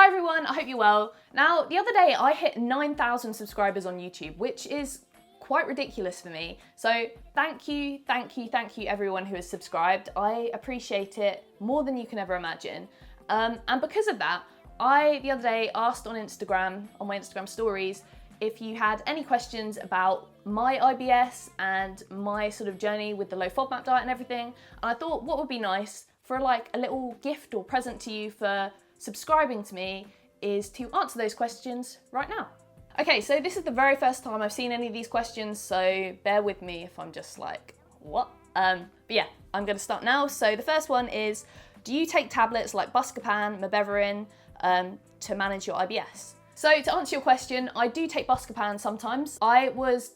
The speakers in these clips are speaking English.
Hi everyone, I hope you're well. Now, the other day I hit 9,000 subscribers on YouTube, which is quite ridiculous for me. So thank you everyone who has subscribed. I appreciate it more than you can ever imagine. And because of that, I, the other day, asked on my Instagram stories, if you had any questions about my IBS and my sort of journey with the low FODMAP diet and everything. And I thought what would be nice for like a little gift or present to you for subscribing to me is to answer those questions right now. Okay, so this is the very first time I've seen any of these questions, so bear with me if I'm just like, what? But yeah, I'm gonna start now. So the first one is, do you take tablets like Buscopan, Mebeverine to manage your IBS? So to answer your question, I do take Buscopan sometimes. I was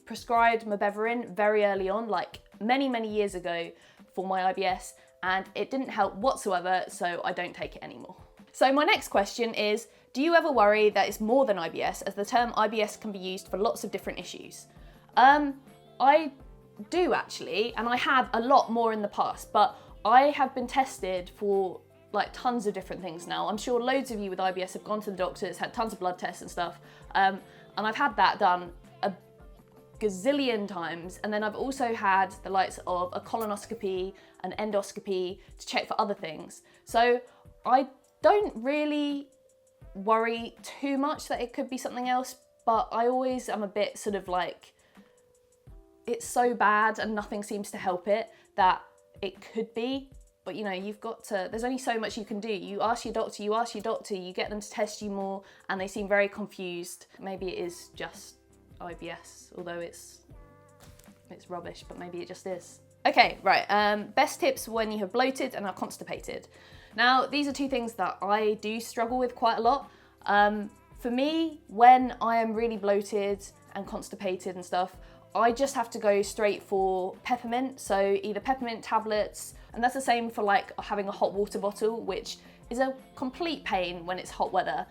prescribed Mebeverine very early on, like many years ago for my IBS, and it didn't help whatsoever, so I don't take it anymore. So my next question is, do you ever worry that it's more than IBS, as the term IBS can be used for lots of different issues? I do actually, and I have a lot more in the past, but I have been tested for like tons of different things now. I'm sure loads of you with IBS have gone to the doctors, had tons of blood tests and stuff, and I've had that done a gazillion times, and then I've also had the likes of a colonoscopy, an endoscopy to check for other things. So I don't really worry too much that it could be something else, but I always am a bit sort of like, it's so bad and nothing seems to help it that it could be. But you know, you've got to, there's only so much you can do. You ask your doctor, you get them to test you more, and they seem very confused. Maybe it is just IBS, although it's rubbish, but maybe it just is. Okay, right, best tips when you have bloated and are constipated. Now, these are two things that I do struggle with quite a lot. For me, when I am really bloated and constipated and stuff, I just have to go straight for peppermint. So either peppermint tablets, and that's the same for like having a hot water bottle, which is a complete pain when it's hot weather.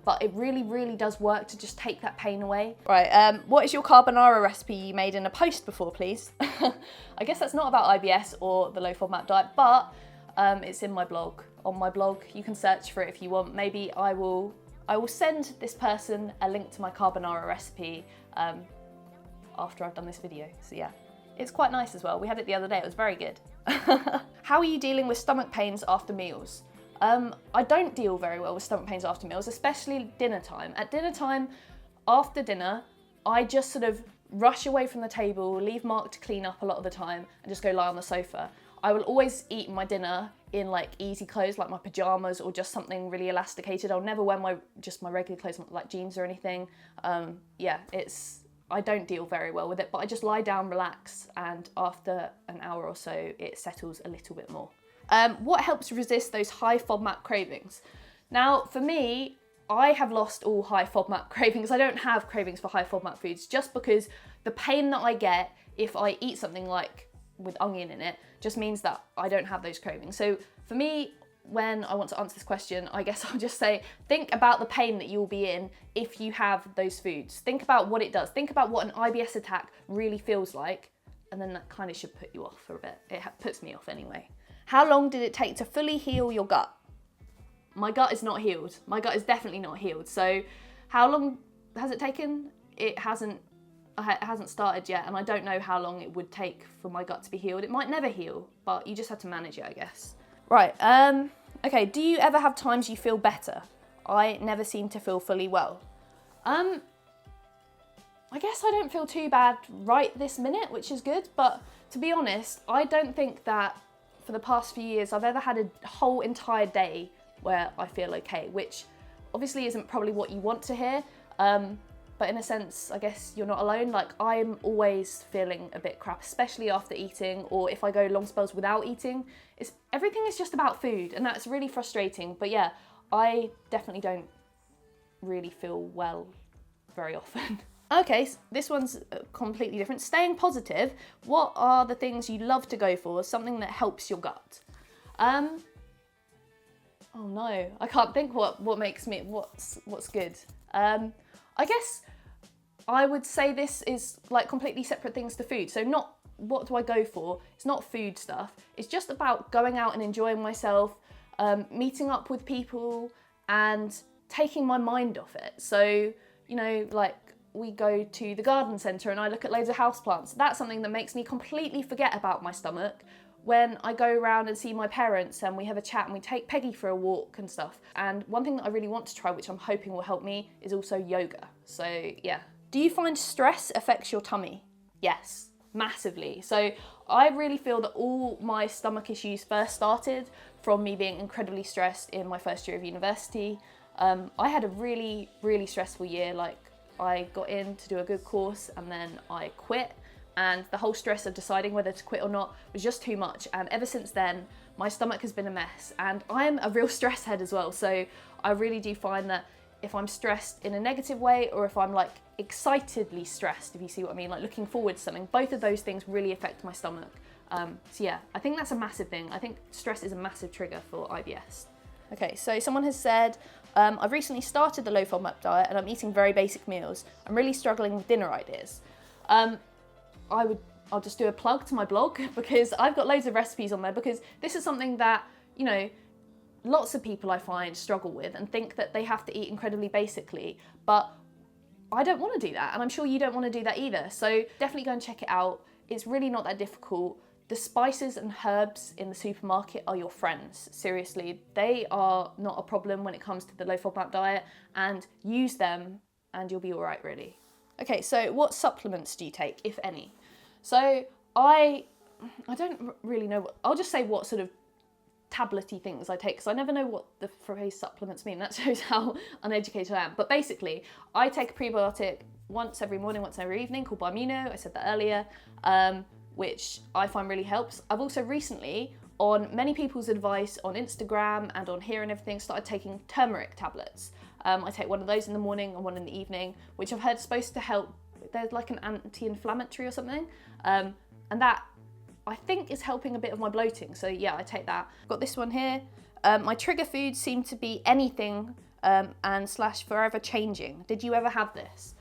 But it really does work to just take that pain away. Right, what is your carbonara recipe you made in a post before, please? I guess that's not about IBS or the low FODMAP diet, but it's in my blog. On my blog, you can search for it if you want. Maybe I will send this person a link to my carbonara recipe after I've done this video. So yeah, it's quite nice as well. We had it the other day, it was very good. How are you dealing with stomach pains after meals? I don't deal very well with stomach pains after meals, especially dinner time. At dinner time, after dinner, I just sort of rush away from the table, leave Mark to clean up a lot of the time, and just go lie on the sofa. I will always eat my dinner in like easy clothes, like my pajamas or just something really elasticated. I'll never wear just my regular clothes, like jeans or anything. Yeah, I don't deal very well with it, but I just lie down, relax, and after an hour or so, it settles a little bit more. What helps resist those high FODMAP cravings? Now, for me, I have lost all high FODMAP cravings. I don't have cravings for high FODMAP foods just because the pain that I get if I eat something like with onion in it just means that I don't have those cravings. So for me, when I want to answer this question, I guess I'll just say, think about the pain that you'll be in if you have those foods. Think about what it does. Think about what an IBS attack really feels like, and then that kind of should put you off for a bit. It puts me off anyway. How long did it take to fully heal your gut? My gut is not healed. My gut is definitely not healed. So how long has it taken? It hasn't started yet, and I don't know how long it would take for my gut to be healed. It might never heal, but you just have to manage it, I guess. Right, okay, do you ever have times you feel better? I never seem to feel fully well. I guess I don't feel too bad right this minute, which is good, but to be honest, I don't think that for the past few years I've ever had a whole entire day where I feel okay, which obviously isn't probably what you want to hear, but in a sense, I guess you're not alone. Like, I'm always feeling a bit crap, especially after eating, or if I go long spells without eating. Everything is just about food, and that's really frustrating. But yeah, I definitely don't really feel well very often. Okay, so this one's completely different. Staying positive, what are the things you love to go for, something that helps your gut? Oh no, I can't think what makes me, what's good. I guess I would say this is like completely separate things to food. So not what do I go for? It's not food stuff. It's just about going out and enjoying myself, meeting up with people, and taking my mind off it. So, you know, like we go to the garden centre and I look at loads of houseplants. That's something that makes me completely forget about my stomach when I go around and see my parents and we have a chat and we take Peggy for a walk and stuff. And one thing that I really want to try, which I'm hoping will help me, is also yoga. So yeah. Do you find stress affects your tummy? Yes, massively. So I really feel that all my stomach issues first started from me being incredibly stressed in my first year of university. I had a really, really stressful year. Like, I got in to do a good course and then I quit, and the whole stress of deciding whether to quit or not was just too much. And ever since then, my stomach has been a mess, and I'm a real stress head as well. So I really do find that if I'm stressed in a negative way, or if I'm like excitedly stressed, if you see what I mean, like looking forward to something, both of those things really affect my stomach. So yeah, I think that's a massive thing. I think stress is a massive trigger for IBS. Okay, so someone has said, I've recently started the low FODMAP diet and I'm eating very basic meals. I'm really struggling with dinner ideas. I'll just do a plug to my blog because I've got loads of recipes on there, because this is something that, you know, lots of people I find struggle with and think that they have to eat incredibly basically, but I don't want to do that, and I'm sure you don't want to do that either. So definitely go and check it out. It's really not that difficult. The spices and herbs in the supermarket are your friends. Seriously, they are not a problem when it comes to the low FODMAP diet, and use them and you'll be all right, really. Okay, so what supplements do you take, if any? So I don't really know I'll just say what sort of tablety things I take, because I never know what the phrase supplements mean. That shows how uneducated I am. But basically, I take a prebiotic once every morning, once every evening, called Bimuno. I said that earlier, which I find really helps. I've also recently, on many people's advice on Instagram and on here and everything, started taking turmeric tablets. I take one of those in the morning and one in the evening, which I've heard is supposed to help. There's like an anti-inflammatory or something, and that I think is helping a bit of my bloating. So yeah, I take that. Got this one here. My trigger foods seem to be anything and / forever changing. Did you ever have this?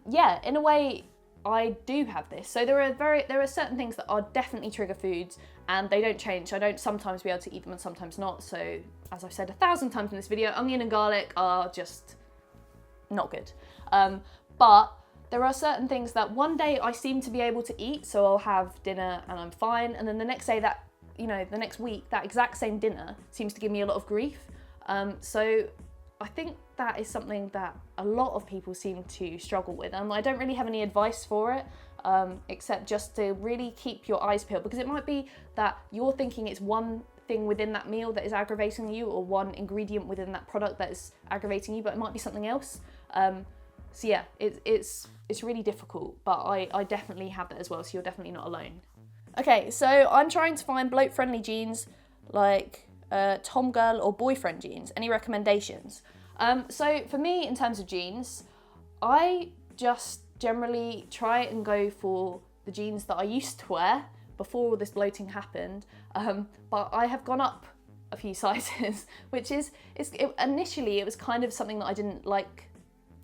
Yeah, in a way, I do have this. So there are certain things that are definitely trigger foods and they don't change. I don't sometimes be able to eat them and sometimes not. So as I've said 1,000 times in this video, onion and garlic are just not good. But there are certain things that one day I seem to be able to eat, so I'll have dinner and I'm fine, and then the next day, that, you know, the next week, that exact same dinner seems to give me a lot of grief. So I think that is something that a lot of people seem to struggle with. I don't really have any advice for it, except just to really keep your eyes peeled, because it might be that you're thinking it's one thing within that meal that is aggravating you, or one ingredient within that product that is aggravating you, but it might be something else. So yeah, it's really difficult, but I definitely have that as well, so you're definitely not alone. Okay, so I'm trying to find bloat-friendly jeans, like Tomgirl or boyfriend jeans. Any recommendations? So for me, in terms of jeans, I just generally try and go for the jeans that I used to wear before all this bloating happened, but I have gone up a few sizes, which initially it was kind of something that I didn't like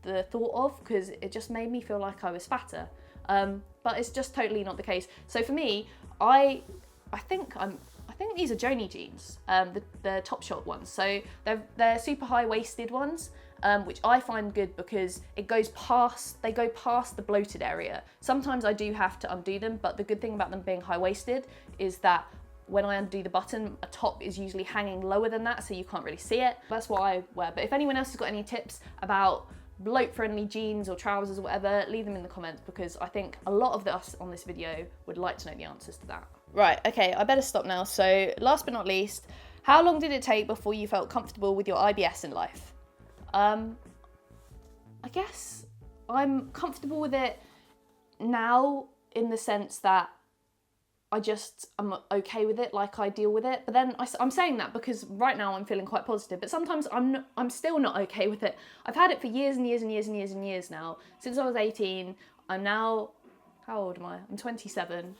the thought of, because it just made me feel like I was fatter, but it's just totally not the case. So for me, I think these are Joni jeans, the Topshop ones. So they're super high-waisted ones, which I find good because they go past the bloated area. Sometimes I do have to undo them, but the good thing about them being high-waisted is that when I undo the button, a top is usually hanging lower than that, so you can't really see it. That's what I wear. But if anyone else has got any tips about bloat-friendly jeans or trousers or whatever, leave them in the comments, because I think a lot of us on this video would like to know the answers to that. Right, okay, I better stop now. So last but not least, how long did it take before you felt comfortable with your IBS in life? I guess I'm comfortable with it now, in the sense that I'm okay with it, like I deal with it. But then I'm saying that because right now I'm feeling quite positive, but sometimes I'm still not okay with it. I've had it for years and years and years and years and years now. Since I was 18, I'm now, how old am I? I'm 27.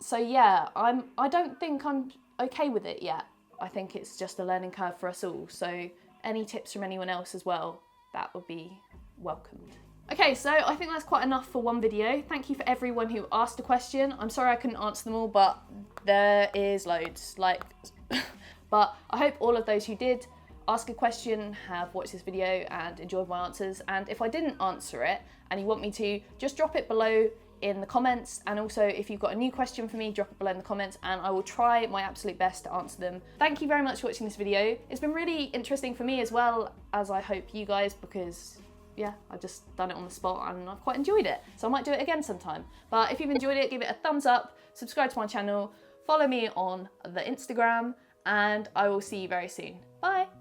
So yeah, I don't think I'm okay with it yet. I think it's just a learning curve for us all. So any tips from anyone else as well, that would be welcomed. Okay, so I think that's quite enough for one video. Thank you for everyone who asked a question. I'm sorry I couldn't answer them all, but there is loads. But I hope all of those who did ask a question, have watched this video and enjoyed my answers. And if I didn't answer it and you want me to, just drop it below in the comments. And also if you've got a new question for me, drop it below in the comments and I will try my absolute best to answer them. Thank you very much for watching this video. It's been really interesting for me as well as I hope you guys, because yeah, I've just done it on the spot and I've quite enjoyed it. So I might do it again sometime. But if you've enjoyed it, give it a thumbs up, subscribe to my channel, follow me on the Instagram, and I will see you very soon. Bye.